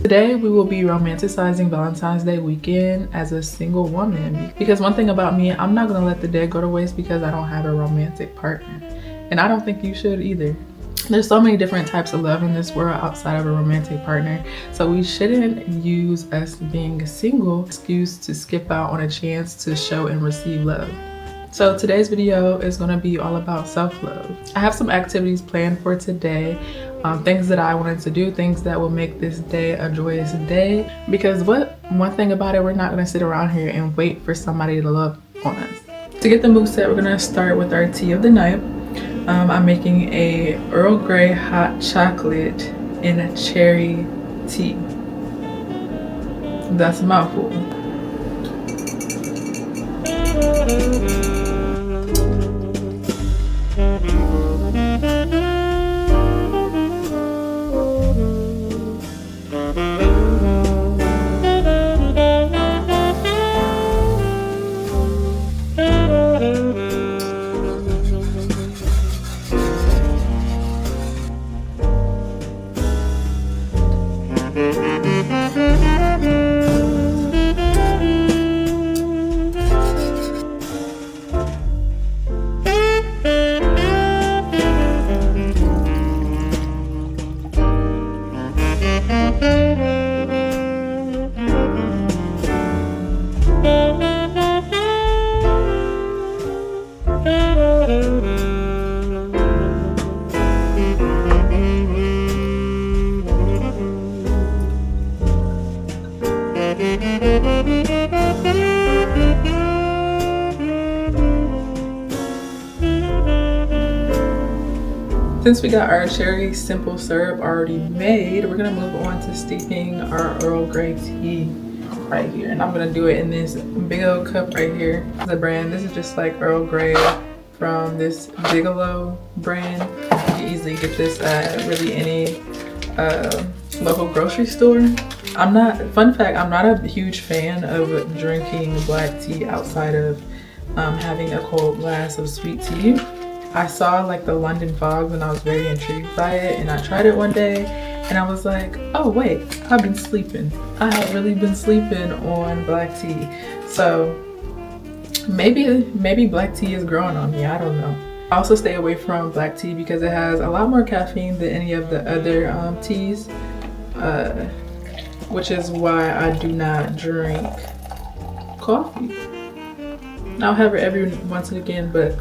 Today we will be romanticizing Valentine's Day weekend as a single woman, because one thing about me, I'm not gonna let the day go to waste because I don't have a romantic partner, and I don't think you should either. There's so many different types of love in this world outside of a romantic partner, so we shouldn't use us being single excuse to skip out on a chance to show and receive love. So today's video is going to be all about self-love. I have some activities planned for today, things that I wanted to do, things that will make this day a joyous day, because one thing about it, we're not going to sit around here and wait for somebody to love on us. To get the mood set, we're going to start with our tea of the night. I'm making a Earl Grey hot chocolate in a cherry tea. That's a mouthful. Since we got our cherry simple syrup already made, we're gonna move on to steeping our Earl Grey tea right here. And I'm gonna do it in this big old cup right here. The brand, this is just like Earl Grey from this Bigelow brand. You can easily get this at really any local grocery store. Fun fact, I'm not a huge fan of drinking black tea outside of having a cold glass of sweet tea. I saw like the London Fog and I was very intrigued by it, and I tried it one day and I was like, oh wait, I've been sleeping. I have really been sleeping on black tea. So maybe black tea is growing on me, I don't know. I also stay away from black tea because it has a lot more caffeine than any of the other teas, which is why I do not drink coffee. I'll have it every once and again, but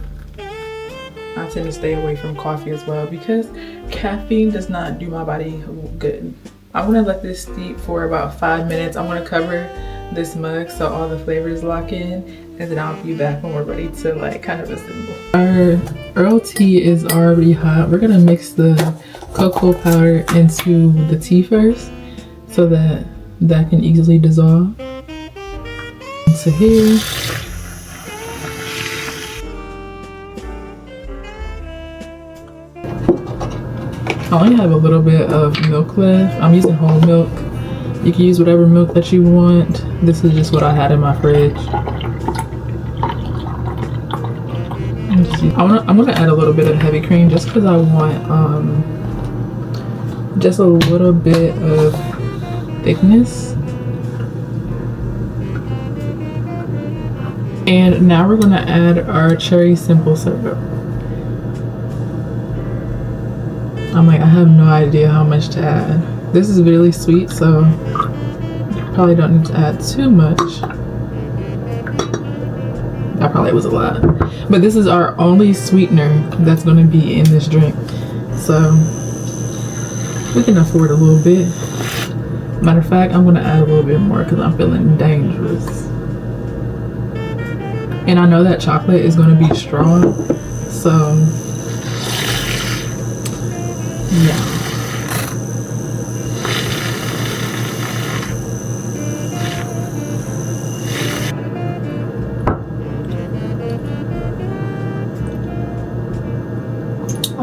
I tend to stay away from coffee as well because caffeine does not do my body good. I'm gonna let this steep for about 5 minutes. I'm gonna cover this mug so all the flavors lock in, and then I'll be back when we're ready to like kind of assemble. Our Earl tea is already hot. We're gonna mix the cocoa powder into the tea first so that can easily dissolve. So here. I only have a little bit of milk left. I'm using whole milk. You can use whatever milk that you want. This is just what I had in my fridge. I'm gonna add a little bit of heavy cream just because I want just a little bit of thickness. And now we're gonna add our cherry simple syrup. I have no idea how much to add. This is really sweet, so you probably don't need to add too much. That probably was a lot. But this is our only sweetener that's going to be in this drink. So we can afford a little bit. Matter of fact, I'm going to add a little bit more because I'm feeling dangerous. And I know that chocolate is going to be strong, so yeah.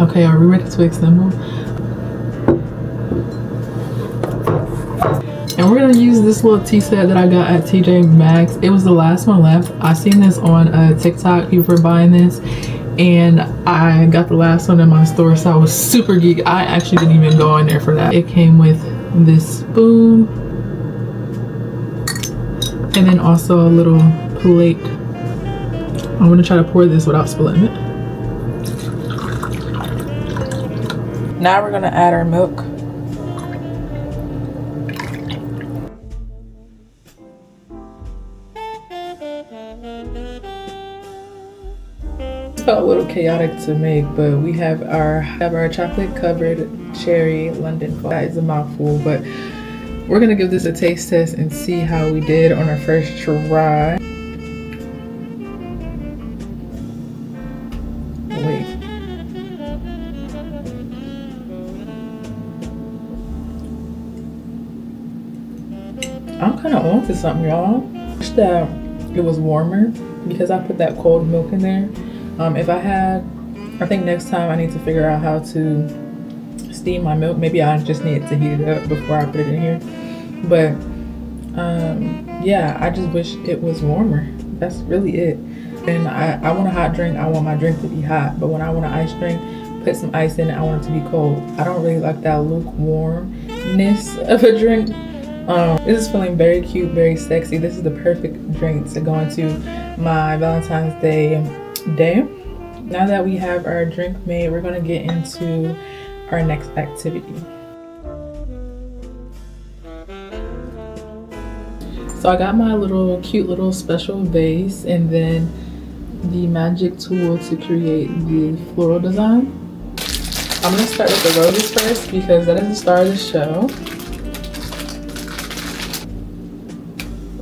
Okay, are we ready to assemble? And we're gonna use this little tea set that I got at TJ Maxx. It was the last one left. I seen this on TikTok. People were buying this, and I got the last one in my store, so I was super geek. I actually didn't even go in there for that. It came with this spoon and then also a little plate. I'm gonna try to pour this without spilling it. Now we're gonna add our milk. It felt a little chaotic to make, but we have our chocolate covered cherry London fog. That is a mouthful, but we're gonna give this a taste test and see how we did on our first try. Wait. I'm kind of onto something, y'all. I wish that it was warmer because I put that cold milk in there. I think next time I need to figure out how to steam my milk. Maybe I just need to heat it up before I put it in here. But yeah, I just wish it was warmer. That's really it. And I want a hot drink. I want my drink to be hot. But when I want an ice drink, put some ice in it. I want it to be cold. I don't really like that lukewarmness of a drink. This is feeling very cute, very sexy. This is the perfect drink to go into my Valentine's Day. Now that we have our drink made, we're gonna get into our next activity. So I got my cute little special vase and then the magic tool to create the floral design. I'm gonna start with the roses first because that is the star of the show.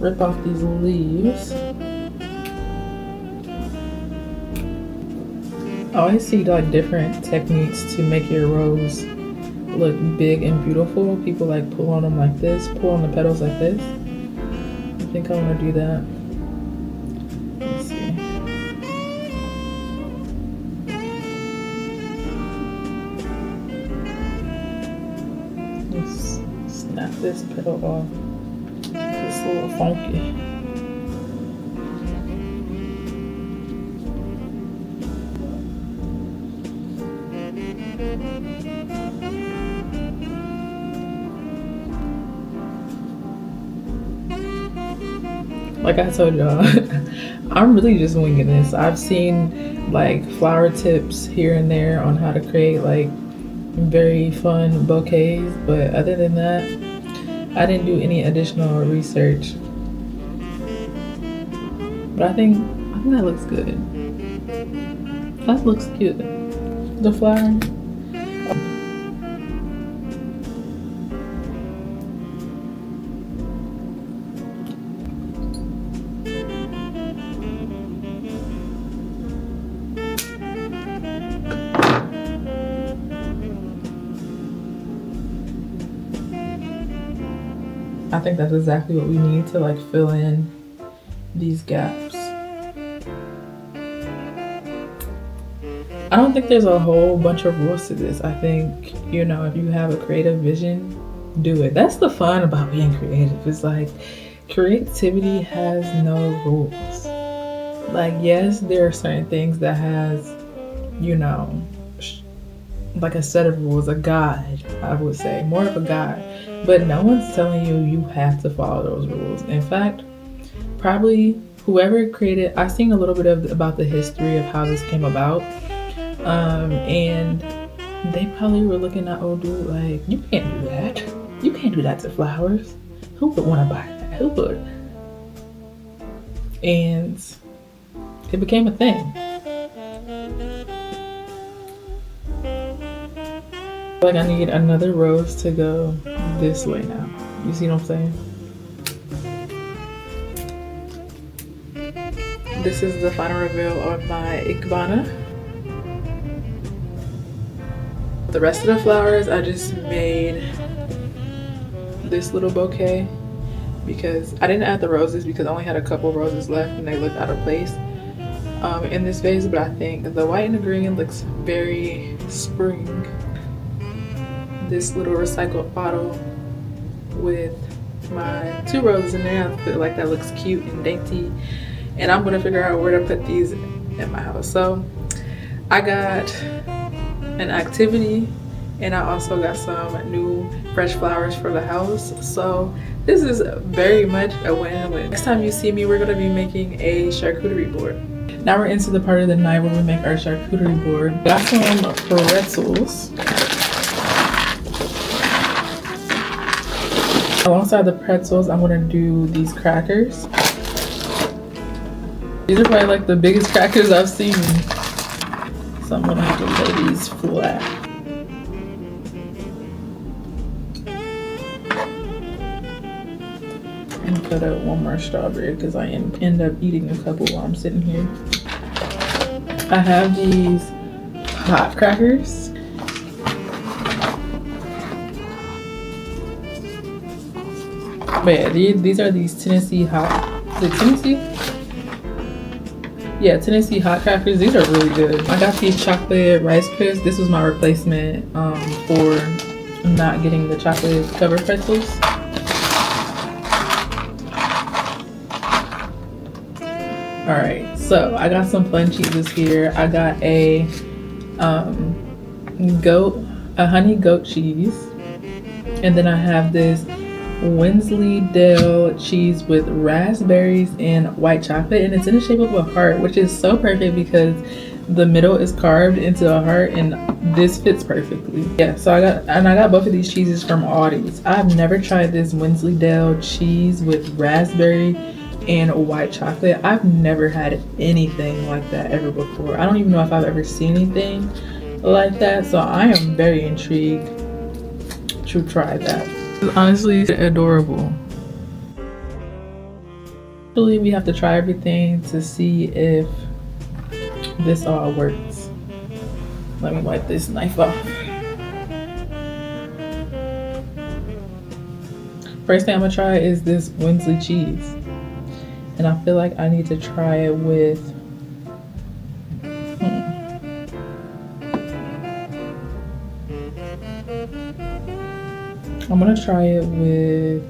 Rip off these leaves. I always see like different techniques to make your rose look big and beautiful. People like pull on them like this, pull on the petals like this. I think I want to do that. Let's see. Let's snap this petal off. It's a little funky. Like I told y'all, I'm really just winging this. I've seen like flower tips here and there on how to create like very fun bouquets, but other than that, I didn't do any additional research. But I think that looks good. That looks cute. The flower. I think that's exactly what we need to like fill in these gaps. I don't think there's a whole bunch of rules to this. I think, you know, if you have a creative vision, do it. That's the fun about being creative. It's like creativity has no rules. Like, yes, there are certain things that has, you know, like a set of rules, a guide, I would say, more of a guide. But no one's telling you you have to follow those rules. In fact, probably whoever created, I've seen a little bit about the history of how this came about. And they probably were looking at old dude like, you can't do that. You can't do that to flowers. Who would want to buy that? Who would? And it became a thing. Like I need another rose to go this way now. You see what I'm saying? This is the final reveal of my ikebana. The rest of the flowers, I just made this little bouquet because I didn't add the roses because I only had a couple roses left and they looked out of place in this vase, but I think the white and the green looks very spring. This little recycled bottle with my 2 roses in there. I feel like that looks cute and dainty, and I'm gonna figure out where to put these in my house. So I got an activity, and I also got some new fresh flowers for the house. So this is very much a win-win. Next time you see me, we're gonna be making a charcuterie board. Now we're into the part of the night where we make our charcuterie board. Got some pretzels. Alongside the pretzels, I'm gonna do these crackers. These are probably like the biggest crackers I've seen. So I'm gonna have to lay these flat. And cut out one more strawberry because I end up eating a couple while I'm sitting here. I have these hot crackers. But yeah, these are these Tennessee hot, is it Tennessee? Yeah, Tennessee hot crackers. These are really good. I got these chocolate Rice Crisps. This was my replacement for not getting the chocolate covered pretzels. All right, so I got some fun cheeses here. I got a honey goat cheese, and then I have this Wensleydale cheese with raspberries and white chocolate, and it's in the shape of a heart, which is so perfect because the middle is carved into a heart, and this fits perfectly. Yeah, so I got both of these cheeses from Aldi's. I've never tried this Wensleydale cheese with raspberry and white chocolate. I've never had anything like that ever before. I don't even know if I've ever seen anything like that, so I am very intrigued to try that. It's honestly adorable. Actually, we have to try everything to see if this all works. Let me wipe this knife off. First thing I'm gonna try is this Winsley cheese. And I feel like I need to try it with I'm gonna try it with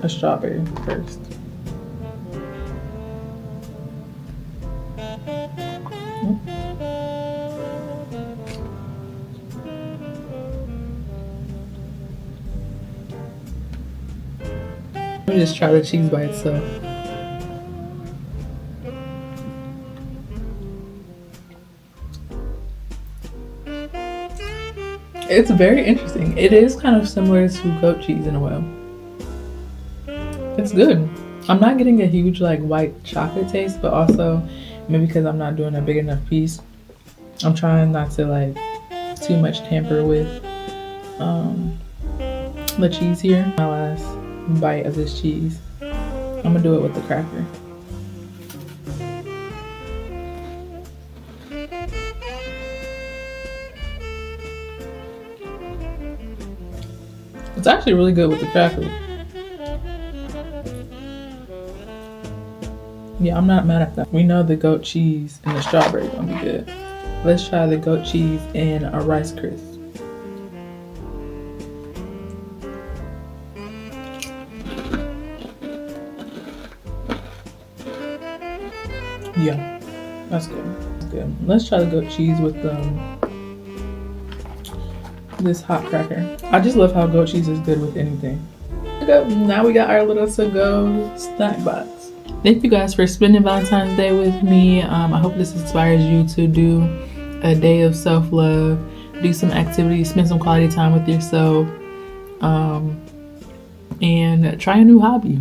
a strawberry first. Let me just try the cheese by itself. It's very interesting. It is kind of similar to goat cheese in a way. It's good. I'm not getting a huge like white chocolate taste, but also maybe because I'm not doing a big enough piece. I'm trying not to like too much tamper with the cheese here. My last bite of this cheese. I'm gonna do it with the cracker. It's actually really good with the cracker. Yeah, I'm not mad at that. We know the goat cheese and the strawberry are gonna be good. Let's try the goat cheese and a Rice Crisp. Yeah, that's good. That's good. Let's try the goat cheese with this hot cracker. I just love how goat cheese is good with anything. Now we got our little to-go snack box. Thank you guys for spending Valentine's Day with me. I hope this inspires you to do a day of self-love, do some activities, spend some quality time with yourself, and try a new hobby.